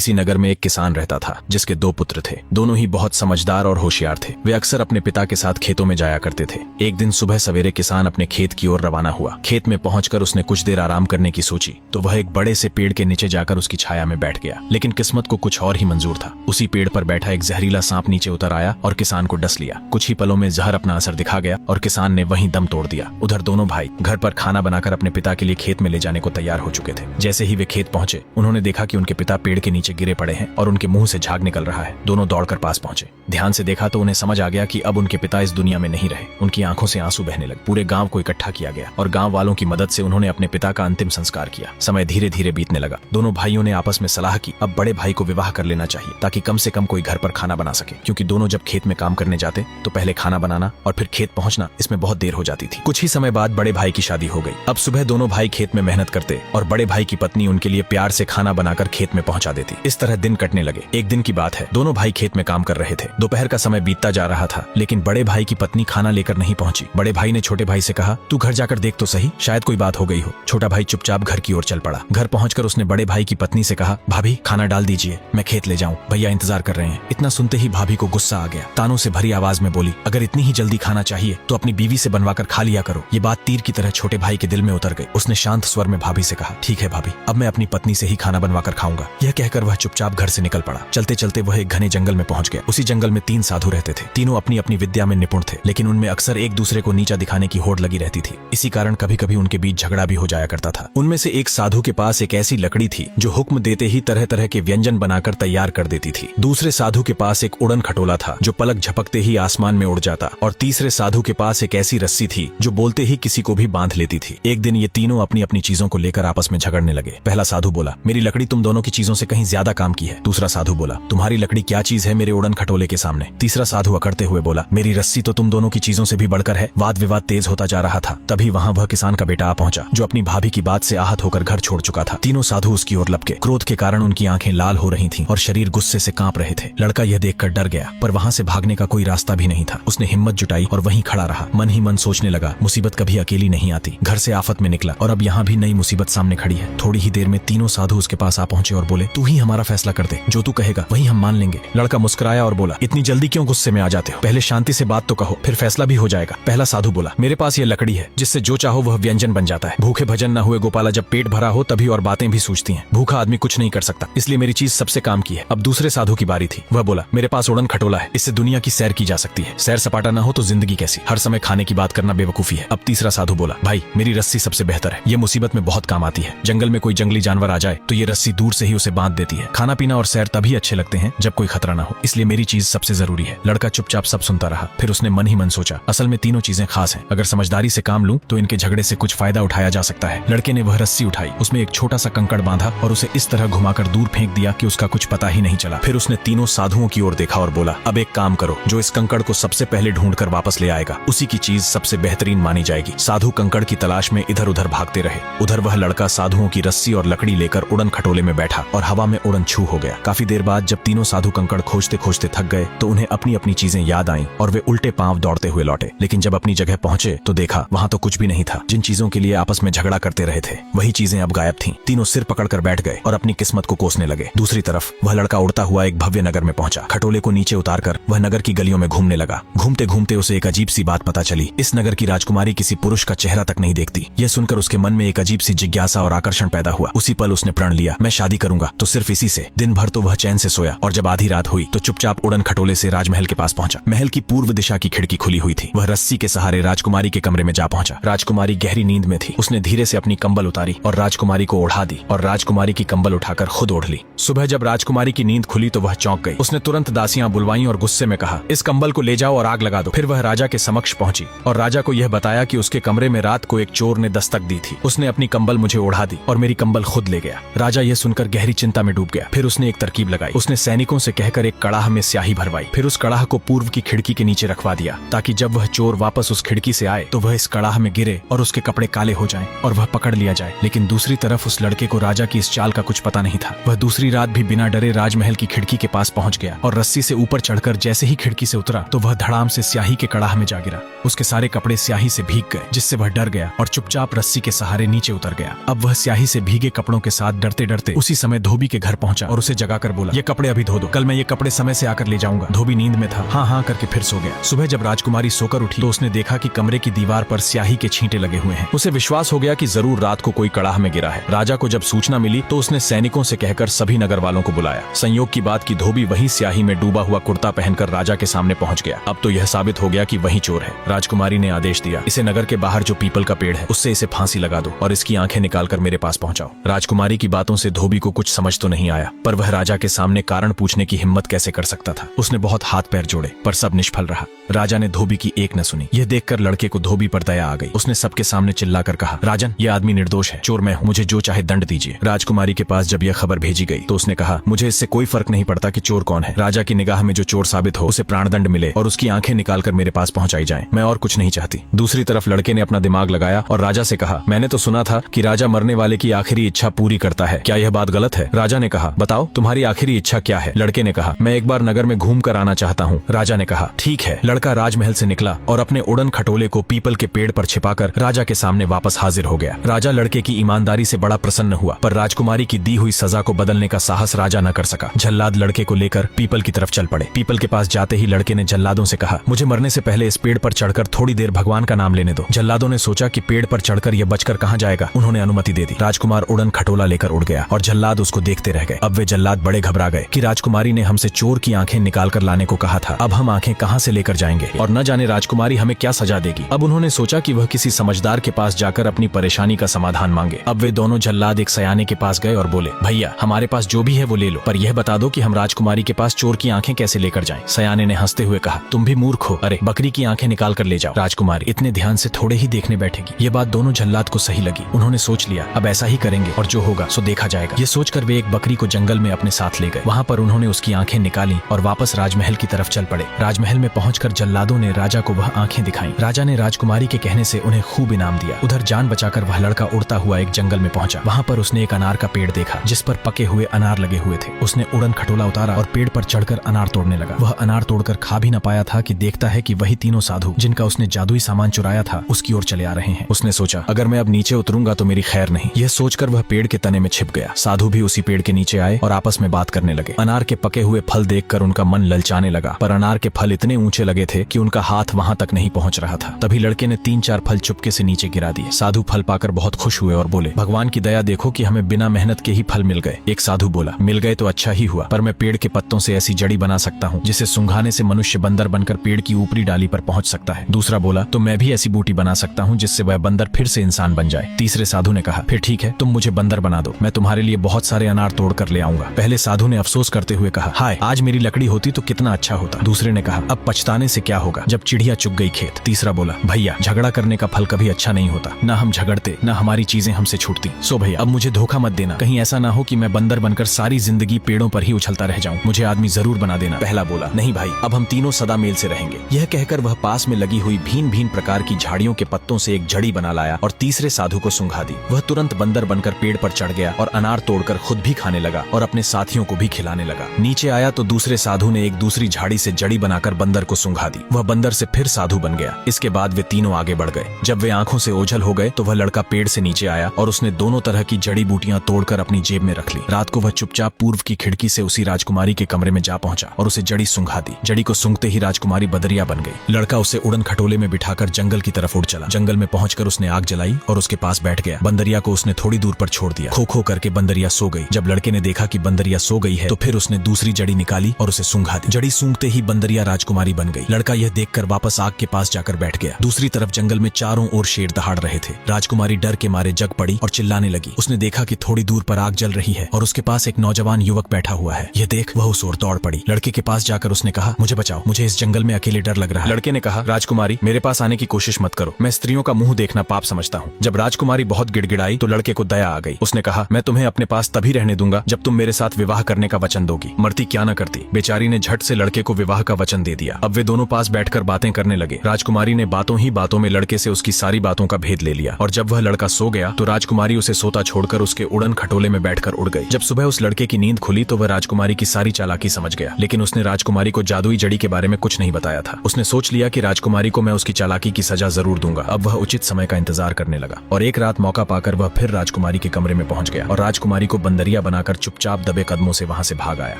किसी नगर में एक किसान रहता था जिसके 2 पुत्र थे। दोनों ही बहुत समझदार और होशियार थे। वे अक्सर अपने पिता के साथ खेतों में जाया करते थे। एक दिन सुबह सवेरे किसान अपने खेत की ओर रवाना हुआ। खेत में पहुंचकर उसने कुछ देर आराम करने की सोची तो वह एक बड़े से पेड़ के नीचे जाकर उसकी छाया में बैठ गया। लेकिन किस्मत को कुछ और ही मंजूर था। उसी पेड़ पर बैठा एक जहरीला सांप नीचे उतर आया और किसान को डस लिया। कुछ ही पलों में जहर अपना असर दिखा गया और किसान ने वहीं दम तोड़ दिया। उधर दोनों भाई घर पर खाना बनाकर अपने पिता के लिए खेत में ले जाने को तैयार हो चुके थे। जैसे ही वे खेत पहुंचे उन्होंने देखा कि उनके पिता पेड़ के नीचे गिरे पड़े हैं और उनके मुंह से झाग निकल रहा है। दोनों दौड़कर पास पहुंचे। ध्यान से देखा तो उन्हें समझ आ गया कि अब उनके पिता इस दुनिया में नहीं रहे। उनकी आंखों से आंसू बहने लगे। पूरे गांव को इकट्ठा किया गया और गांव वालों की मदद से उन्होंने अपने पिता का अंतिम संस्कार किया। समय धीरे धीरे बीतने लगा। दोनों भाइयों ने आपस में सलाह की अब बड़े भाई को विवाह कर लेना चाहिए ताकि कम से कम कोई घर पर खाना बना सके, क्योंकि दोनों जब खेत में काम करने जाते तो पहले खाना बनाना और फिर खेत पहुंचना, इसमें बहुत देर हो जाती थी। कुछ ही समय बाद बड़े भाई की शादी हो गई। अब सुबह दोनों भाई खेत में मेहनत करते और बड़े भाई की पत्नी उनके लिए प्यार से खाना बनाकर खेत में पहुंचा देती। इस तरह दिन कटने लगे। एक दिन की बात है, दोनों भाई खेत में काम कर रहे थे। दोपहर का समय बीतता जा रहा था लेकिन बड़े भाई की पत्नी खाना लेकर नहीं पहुंची। बड़े भाई ने छोटे भाई से कहा, तू घर जाकर देख तो सही, शायद कोई बात हो गई हो। छोटा भाई चुपचाप घर की ओर चल पड़ा। घर पहुंचकर उसने बड़े भाई की पत्नी से कहा, भाभी खाना डाल दीजिए, मैं खेत ले जाऊं, भैया इंतजार कर रहे हैं। इतना सुनते ही भाभी को गुस्सा आ गया। तानों से भरी आवाज में बोली, अगर इतनी ही जल्दी खाना चाहिए तो अपनी बीवी से बनवाकर खा लिया करो। ये बात तीर की तरह छोटे भाई के दिल में उतर गई। उसने शांत स्वर में भाभी से कहा, ठीक है भाभी, अब मैं अपनी पत्नी से ही खाना बनवाकर खाऊंगा। यह कहकर वह चुपचाप घर से निकल पड़ा। चलते चलते वह एक घने जंगल में पहुंच गया। उसी जंगल में 3 साधु रहते थे। तीनों अपनी अपनी विद्या में निपुण थे, लेकिन उनमें अक्सर एक दूसरे को नीचा दिखाने की होड़ लगी रहती थी। इसी कारण कभी कभी उनके बीच झगड़ा भी हो जाया करता था। उनमें से एक साधु के पास एक ऐसी लकड़ी थी जो हुक्म देते ही तरह तरह के व्यंजन बनाकर तैयार कर देती थी। दूसरे साधु के पास एक उड़न खटोला था जो पलक झपकते ही आसमान में उड़ जाता, और तीसरे साधु के पास एक ऐसी रस्सी थी जो बोलते ही किसी को भी बांध लेती थी। एक दिन ये तीनों अपनी अपनी चीजों को लेकर आपस में झगड़ने लगे। पहला साधु बोला, मेरी लकड़ी तुम दोनों की चीजों से कहीं ज्यादा काम की है। दूसरा साधु बोला, तुम्हारी लकड़ी क्या चीज है मेरे उड़न खटोले के सामने। तीसरा साधु अकड़ते हुए बोला, मेरी रस्सी तो तुम दोनों की चीजों से भी बढ़कर है। वाद विवाद तेज होता जा रहा था। तभी वहाँ वह किसान का बेटा आ पहुंचा जो अपनी भाभी की बात से आहत होकर घर छोड़ चुका था। तीनों साधु उसकी ओर लपके। क्रोध के कारण उनकी आंखें लाल हो रही थीं और शरीर गुस्से से कांप रहे थे। लड़का यह देखकर डर गया, पर वहाँ से भागने का कोई रास्ता भी नहीं था। उसने हिम्मत जुटाई और वहीं खड़ा रहा। मन ही मन सोचने लगा, मुसीबत कभी अकेली नहीं आती। घर से आफत में निकला और अब यहाँ भी नई मुसीबत सामने खड़ी है। थोड़ी ही देर में तीनों साधु उसके पास आ पहुंचे और बोले, तू ही हमारा फैसला कर दे, जो तू कहेगा वही हम मान लेंगे। लड़का मुस्कुराया और बोला, इतनी जल्दी क्यों गुस्से में आ जाते हो, पहले शांति से बात तो कहो, फिर फैसला भी हो जाएगा। पहला साधु बोला, मेरे पास ये लकड़ी है जिससे जो चाहो वह व्यंजन बन जाता है। भूखे भजन न हुए गोपाला, जब पेट भरा हो तभी और बातें भी सूझती हैं। भूखा आदमी कुछ नहीं कर सकता, इसलिए मेरी चीज सबसे काम की है। अब दूसरे साधु की बारी थी। वह बोला, मेरे पास उड़न खटोला है, इससे दुनिया की सैर की जा सकती है। सैर सपाटा न हो तो जिंदगी कैसी, हर समय खाने की बात करना बेवकूफी है। अब तीसरा साधु बोला, भाई मेरी रस्सी सबसे बेहतर है, ये मुसीबत में बहुत काम आती है। जंगल में कोई जंगली जानवर आ जाए तो ये रस्सी दूर से ही उसे बांध देती है। खाना पीना और सैर तभी अच्छे लगते हैं जब कोई खतरा ना हो, इसलिए मेरी चीज सबसे जरूरी है। लड़का चुपचाप सब सुनता रहा। फिर उसने मन ही मन सोचा, असल में तीनों चीजें खास हैं। अगर समझदारी से काम लूं तो इनके झगड़े से कुछ फायदा उठाया जा सकता है। लड़के ने वह रस्सी उठाई, उसमें एक छोटा सा कंकड़ बांधा और उसे इस तरह घुमाकर दूर फेंक दिया कि उसका कुछ पता ही नहीं चला। फिर उसने तीनों साधुओं की ओर देखा और बोला, अब एक काम करो, जो इस कंकड़ को सबसे पहले ढूंढकर वापस ले आएगा उसी की चीज सबसे बेहतरीन मानी जाएगी। साधु कंकड़ की तलाश में इधर उधर भागते रहे। उधर वह लड़का साधुओं की रस्सी और लकड़ी लेकर उड़न खटोले में बैठा और हवा में उड़न छू हो गया। काफी देर बाद जब तीनों साधु कंकड़ खोजते खोजते थक गए तो उन्हें अपनी अपनी चीजें याद आईं और वे उल्टे पांव दौड़ते हुए लौटे। लेकिन जब अपनी जगह पहुंचे तो देखा वहां तो कुछ भी नहीं था। जिन चीजों के लिए आपस में झगड़ा करते रहे थे वही चीजें अब गायब थीं। तीनों सिर पकड़कर बैठ गए और अपनी किस्मत को कोसने लगे। दूसरी तरफ वह लड़का उड़ता हुआ एक भव्य नगर में पहुंचा। खटोले को नीचे उतारकर वह नगर की गलियों में घूमने लगा। घूमते घूमते उसे एक अजीब सी बात पता चली, इस नगर की राजकुमारी किसी पुरुष का चेहरा तक नहीं देखती। यह सुनकर उसके मन में एक अजीब सी जिज्ञासा और आकर्षण पैदा हुआ। उसी पल उसने प्रण लिया, मैं शादी करूंगा तो सिर्फ इसी से। दिन भर तो वह चैन से सोया और जब आधी रात हुई तो चुपचाप उड़न खटोले से राजमहल के पास पहुंचा। महल की पूर्व दिशा की खिड़की खुली हुई थी। वह रस्सी के सहारे राजकुमारी के कमरे में जा पहुंचा। राजकुमारी गहरी नींद में थी। उसने धीरे से अपनी कंबल उतारी और राजकुमारी को ओढ़ा दी और राजकुमारी की कंबल उठाकर खुद ओढ़ ली। सुबह जब राजकुमारी की नींद खुली तो वह चौंक गई। उसने तुरंत दासियां बुलवाई और गुस्से में कहा, इस कंबल को ले जाओ और आग लगा दो। फिर वह राजा के समक्ष पहुंची और राजा को यह बताया कि उसके कमरे में रात को एक चोर ने दस्तक दी थी। उसने अपनी कंबल मुझे ओढ़ा दी और मेरी कंबल खुद ले गया। राजा यह सुनकर गहरी चिंता में डूब गया। फिर उसने एक तरकीब लगाई। उसने सैनिकों से कहकर एक कड़ाह में स्याही भरवाई। फिर उस कड़ाह को पूर्व की खिड़की के नीचे रखवा दिया ताकि जब वह चोर वापस उस खिड़की से आए तो वह इस कड़ाह में गिरे और उसके कपड़े काले हो जाएं और वह पकड़ लिया जाए। लेकिन दूसरी तरफ उस लड़के को राजा की इस चाल का कुछ पता नहीं था। वह दूसरी रात भी बिना डरे राजमहल की खिड़की के पास पहुंच गया और रस्सी से ऊपर चढ़कर जैसे ही खिड़की से उतरा तो वह धड़ाम से स्याही के कड़ाह में जा गिरा। उसके सारे कपड़े स्याही से भीग गए, जिससे वह डर गया और चुपचाप रस्सी के सहारे नीचे उतर गया। अब वह स्याही से भीगे कपड़ों के साथ डरते डरते उसी समय धोबी के घर पहुंचा और उसे जगाकर बोला, ये कपड़े अभी धो दो, कल मैं ये कपड़े समय से आकर ले जाऊंगा। धोबी नींद में था, हाँ हाँ करके फिर सो गया। सुबह जब राजकुमारी सोकर उठी तो उसने देखा कि कमरे की दीवार पर स्याही के छींटे लगे हुए हैं। उसे विश्वास हो गया कि जरूर रात को कोई कड़ाह में गिरा है। राजा को जब सूचना मिली तो उसने सैनिकों से कहकर सभी नगर वालों को बुलाया। संयोग की बात की धोबी वही स्याही में डूबा हुआ कुर्ता पहनकर राजा के सामने पहुंच गया। अब तो यह साबित हो गया कि वही चोर है। राजकुमारी ने आदेश दिया, इसे नगर के बाहर जो पीपल का पेड़ है उससे इसे फांसी लगा दो और इसकी आंखें निकालकर मेरे पास पहुंचाओ। राजकुमारी की बातों से धोबी को कुछ समझ तो नहीं आया, पर वह राजा के सामने कारण पूछने की हिम्मत कैसे कर सकता था। उसने बहुत हाथ पैर जोड़े पर सब निष्फल रहा। राजा ने धोबी की एक न सुनी। यह देखकर लड़के को धोबी पर दया आ गई। उसने सबके सामने चिल्लाकर कहा, राजन, यह आदमी निर्दोष है, चोर मैं हूँ, मुझे जो चाहे दंड दीजिए। राजकुमारी के पास जब यह खबर भेजी गई तो उसने कहा, मुझे इससे कोई फर्क नहीं पड़ता कि चोर कौन है। राजा की निगाह में जो चोर साबित हो उसे प्राणदंड मिले और उसकी आंखें निकालकर मेरे पास पहुंचाई जाएं। मैं और कुछ नहीं चाहती। दूसरी तरफ लड़के ने अपना दिमाग लगाया और राजा से कहा, मैंने तो सुना था कि राजा मरने वाले की आखिरी इच्छा पूरी करता है, क्या यह बात गलत है? राजा ने कहा, बताओ तुम्हारी आखिरी इच्छा क्या है? लड़के ने कहा, मैं एक बार नगर में घूम कर आना चाहता हूँ। राजा ने कहा, ठीक है। लड़का राजमहल से निकला और अपने उड़न खटोले को पीपल के पेड़ पर छिपाकर राजा के सामने वापस हाजिर हो गया। राजा लड़के की ईमानदारी से बड़ा प्रसन्न हुआ, पर राजकुमारी की दी हुई सजा को बदलने का साहस राजा न कर सका। जल्लाद लड़के को लेकर पीपल की तरफ चल पड़े। पीपल के पास जाते ही लड़के ने जल्लादों से कहा, मुझे मरने से पहले इस पेड़ पर चढ़कर थोड़ी देर भगवान का नाम लेने दो। जल्लादों ने सोचा कि पेड़ पर चढ़कर यह बचकर कहाँ जाएगा। उन्होंने अनुमति दे दी। राजकुमार उड़न खटोला लेकर उड़ गया और जल्लाद उसको देखते रह गए। अब वे जल्लाद बड़े घबरा गए कि राजकुमारी ने हमसे चोर की आंखें निकाल कर लाने को कहा था, अब हम आंखें कहाँ से लेकर जाएंगे और न जाने राजकुमारी हमें क्या सजा देगी। अब उन्होंने सोचा कि वह किसी समझदार के पास जाकर अपनी परेशानी का समाधान मांगे। अब वे दोनों जल्लाद एक सयाने के पास गए और बोले, भैया हमारे पास जो भी है वो ले लो, पर यह बता दो कि हम राजकुमारी के पास चोर की आंखें कैसे लेकर जाएं। सयाने ने हंसते हुए कहा, तुम भी मूर्ख हो, अरे बकरी की आंखें निकाल कर ले जाओ, राजकुमारी इतने ध्यान से थोड़े ही देखने बैठेगी। ये बात दोनों जल्लाद को सही लगी। उन्होंने सोच लिया, अब ऐसा ही करेंगे और जो होगा सो देखा जाएगा। ये सोचकर वे एक बकरी को जंगल में अपने साथ ले गए। वहाँ पर उन्होंने उसकी आंखें निकाली और वापस राजमहल की तरफ चल पड़े। राजमहल में पहुंचकर जल्लादों ने राजा को वह आंखें दिखाई। राजा ने राजकुमारी के कहने से उन्हें खूब इनाम दिया। उधर जान बचाकर वह लड़का उड़ता हुआ एक जंगल में पहुंचा। वहाँ पर उसने एक अनार का पेड़ देखा जिस पर पके हुए अनार लगे हुए थे। उसने उड़न खटोला उतारा और पेड़ पर चढ़कर अनार तोड़ने लगा। वह अनार तोड़कर खा भी न पाया था कि देखता है कि वही तीनों साधु जिनका उसने जादुई सामान चुराया था उसकी ओर चले आ रहे हैं। उसने सोचा, अगर मैं अब नीचे उतरूंगा तो मेरी खैर नहीं। यह सोचकर वह पेड़ के तने में छिप गया। साधु भी उसी पेड़ के नीचे आए और आपस में बात करने लगे। अनार के पके हुए फल देखकर उनका मन ललचाने लगा, पर अनार के फल इतने ऊंचे लगे थे कि उनका हाथ वहां तक नहीं पहुंच रहा था। तभी लड़के ने 3-4 फल चुपके से नीचे गिरा दिए। साधु फल पाकर बहुत खुश हुए और बोले, भगवान की दया देखो कि हमें बिना मेहनत के ही फल मिल गए। एक साधु बोला, मिल गए तो अच्छा ही हुआ, पर मैं पेड़ के पत्तों से ऐसी जड़ी बना सकता हूँ जिसे सूंघाने से मनुष्य बंदर बनकर पेड़ की ऊपरी डाली पर पहुंच सकता है। दूसरा बोला, तो मैं भी ऐसी बूटी बना सकता हूँ जिससे वह बंदर फिर से इंसान बन जाए। तीसरे साधु ने कहा, फिर ठीक है, तुम मुझे बंदर बना दो, मैं तुम्हारे लिए बहुत सारे अनार तोड़ कर ले आऊंगा। पहले साधु ने अफसोस करते हुए कहा, हाय आज मेरी लकड़ी होती तो कितना अच्छा होता। दूसरे ने कहा, अब पछताने से क्या होगा जब चिड़िया चुग गई खेत। तीसरा बोला, भैया झगड़ा करने का फल कभी अच्छा नहीं होता, न हम झगड़ते न हमारी चीजें हमसे छूटती। सो भैया अब मुझे धोखा मत देना, कहीं ऐसा ना हो कि मैं बंदर बनकर सारी जिंदगी पेड़ों पर ही उछलता रह जाऊं। मुझे आदमी जरूर बना देना। पहला बोला, नहीं भाई, अब हम तीनों सदा मेल से रहेंगे। यह कहकर वह पास में लगी हुई भीन भीन प्रकार की झाड़ियों के पत्तों से एक जड़ी बना लाया और तीसरे साधु को सूंघा दी। वह तुरंत बंदर बनकर पेड़ पर चढ़ गया और अनार तोड़कर खुद भी खाने लगा और अपने साथियों को भी खिलाने लगा। नीचे आया तो दूसरे साधु ने एक दूसरी झाड़ी से जड़ी बनाकर बंदर को सूंघा दी। वह बंदर से फिर साधु बन गया। इसके बाद वे तीनों आगे बढ़ गए। जब वे आंखों से ओझल हो गए तो वह लड़का पेड़ से नीचे आया और उसने दोनों तरह की जड़ी बूटियां तोड़कर अपनी जेब में रख ली। रात को वह चुपचाप पूर्व की खिड़की से उसी राजकुमारी के कमरे में जा पहुंचा और उसे जड़ी सूंघा दी। जड़ी को सूंघते ही राजकुमारी बदरिया बन गई। लड़का उसे उड़न खटोले में बिठाकर जंगल की तरफ उड़ चला। जंगल में पहुंचकर उसने आग जलाई और उसके पास बैठ गया। बंदरिया को उसने थोड़ी दूर पर छोड़ दिया। खो खो करके बंदरिया सो गई। जब लड़के ने देखा कि बंदरिया सो गई है तो फिर उसने दूसरी जड़ी निकाली और उसे सूंघा दी। जड़ी सूंघते ही बंदरिया राजकुमारी बन गई। लड़का यह देखकर वापस आग के पास जाकर बैठ गया। दूसरी तरफ जंगल में चारों ओर शेर दहाड़ रहे थे। राजकुमारी डर के मारे जग पड़ी और चिल्लाने लगी। उसने देखा कि थोड़ी दूर पर आग जल रही है और उसके पास एक नौजवान युवक बैठा हुआ है। यह देख वह उस ओर दौड़ पड़ी। लड़के के पास जाकर उसने कहा, मुझे बचाओ, मुझे इस जंगल में अकेले डर लग रहा है। लड़के ने कहा, राजकुमारी मेरे पास आने की कोशिश मत करो, मैं स्त्रियों का मुंह देखना पाप समझता हूँ। जब राजकुमारी बहुत गिड़गिड़ाई तो लड़के को दया आ गई। उसने कहा, मैं तुम्हें अपने पास तभी रहने दूंगा जब तुम मेरे साथ विवाह करने का वचन दोगी। मरती क्या न करती। बेचारी ने झट से लड़के को विवाह का वचन दे दिया। अब वे दोनों पास बैठकर बातें करने लगे। राजकुमारी ने बातों ही बातों में लड़के से उसकी सारी बातों का भेद ले लिया और जब वह लड़का सो गया तो राजकुमारी उसे सोता छोड़कर उसके उड़न खटोले में बैठकर उड़ गई। जब सुबह सुबह उस लड़के की नींद खुली तो वह राजकुमारी की सारी चालाकी समझ गया, लेकिन उसने राजकुमारी को जादुई जड़ी के बारे में कुछ नहीं बताया था। उसने सोच लिया कि राजकुमारी को मैं उसकी चालाकी की सजा जरूर दूंगा। अब वह उचित समय का इंतजार करने लगा और एक रात मौका पाकर वह फिर राजकुमारी के कमरे में पहुंच गया और राजकुमारी को बंदरिया बनाकर चुपचाप दबे कदमों से वहां से भाग आया।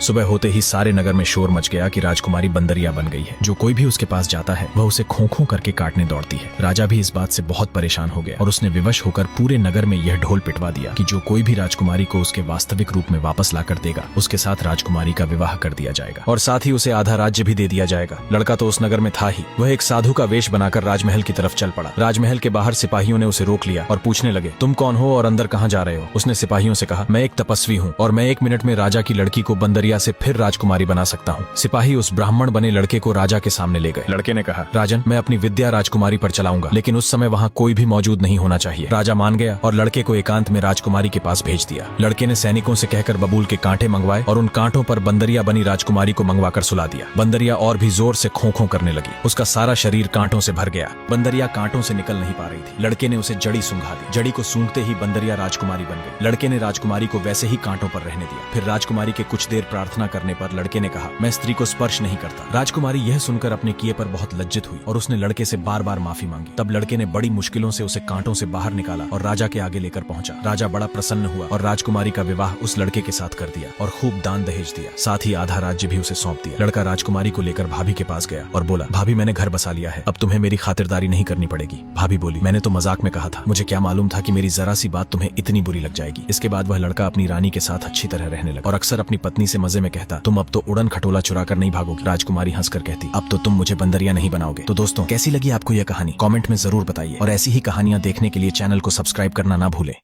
सुबह होते ही सारे नगर में शोर मच गया कि राजकुमारी बंदरिया बन गई है। जो कोई भी उसके पास जाता है वह उसे खों-खों करके काटने दौड़ती है। राजा भी इस बात से बहुत परेशान हो गया और उसने विवश होकर पूरे नगर में यह ढोल पिटवा दिया कि जो कोई भी राजकुमारी को उसके वास्तविक रूप में वापस लाकर देगा उसके साथ राजकुमारी का विवाह कर दिया जाएगा और साथ ही उसे आधा राज्य भी दे दिया जाएगा। लड़का तो उस नगर में था ही, वह एक साधु का वेश बनाकर राजमहल की तरफ चल पड़ा। राजमहल के बाहर सिपाहियों ने उसे रोक लिया और पूछने लगे, तुम कौन हो और अंदर कहाँ जा रहे हो? उसने सिपाहियों से कहा, मैं एक तपस्वी हूँ और मैं 1 मिनट में राजा की लड़की को बंदरिया से फिर राजकुमारी बना सकता हूँ। सिपाही उस ब्राह्मण बने लड़के को राजा के सामने ले गए। लड़के ने कहा, राजन, मैं अपनी विद्या राजकुमारी पर चलाऊंगा, लेकिन उस समय वहाँ कोई भी मौजूद नहीं होना चाहिए। राजा मान गया और लड़के को एकांत में राजकुमारी के पास भेज दिया। लड़के ने सैनिकों से कहकर बबूल के कांटे मंगवाए और उन कांटों पर बंदरिया बनी राजकुमारी को मंगवाकर सुला दिया। बंदरिया और भी जोर से खों-खों करने लगी। उसका सारा शरीर कांटों से भर गया। बंदरिया कांटों से निकल नहीं पा रही थी। लड़के ने उसे जड़ी सूंघा दी। जड़ी को सूंघते ही बंदरिया राजकुमारी बन गई। लड़के ने राजकुमारी को वैसे ही कांटों पर रहने दिया। फिर राजकुमारी के कुछ देर प्रार्थना करने पर लड़के ने कहा, मैं स्त्री को स्पर्श नहीं करता। राजकुमारी यह सुनकर अपने किए पर बहुत लज्जित हुई और उसने लड़के से बार बार माफी मांगी। तब लड़के ने बड़ी मुश्किलों से उसे कांटों से बाहर निकाला और राजा के आगे लेकर पहुंचा। राजा बड़ा प्रसन्न हुआ और राजकुमारी का विवाह उस लड़के के साथ कर दिया और खूब दान दहेज दिया। साथ ही आधा राज्य भी उसे सौंप दिया। लड़का राजकुमारी को लेकर भाभी के पास गया और बोला, भाभी, मैंने घर बसा लिया है, अब तुम्हें मेरी खातिरदारी नहीं करनी पड़ेगी। भाभी बोली, मैंने तो मजाक में कहा था, मुझे क्या मालूम था कि मेरी जरा सी बात तुम्हें इतनी बुरी लग जाएगी। इसके बाद वह लड़का अपनी रानी के साथ अच्छी तरह रहने लगा और अक्सर अपनी पत्नी से मजे में कहता, तुम अब तो उड़न खटोला चुरा कर नहीं भागोगी। राजकुमारी हंसकर कहती, अब तो तुम मुझे बंदरिया नहीं बनाओगे। तो दोस्तों, कैसी लगी आपको यह कहानी? कमेंट में जरूर बताइए और ऐसी ही कहानियां देखने के लिए चैनल को सब्सक्राइब करना ना भूलें।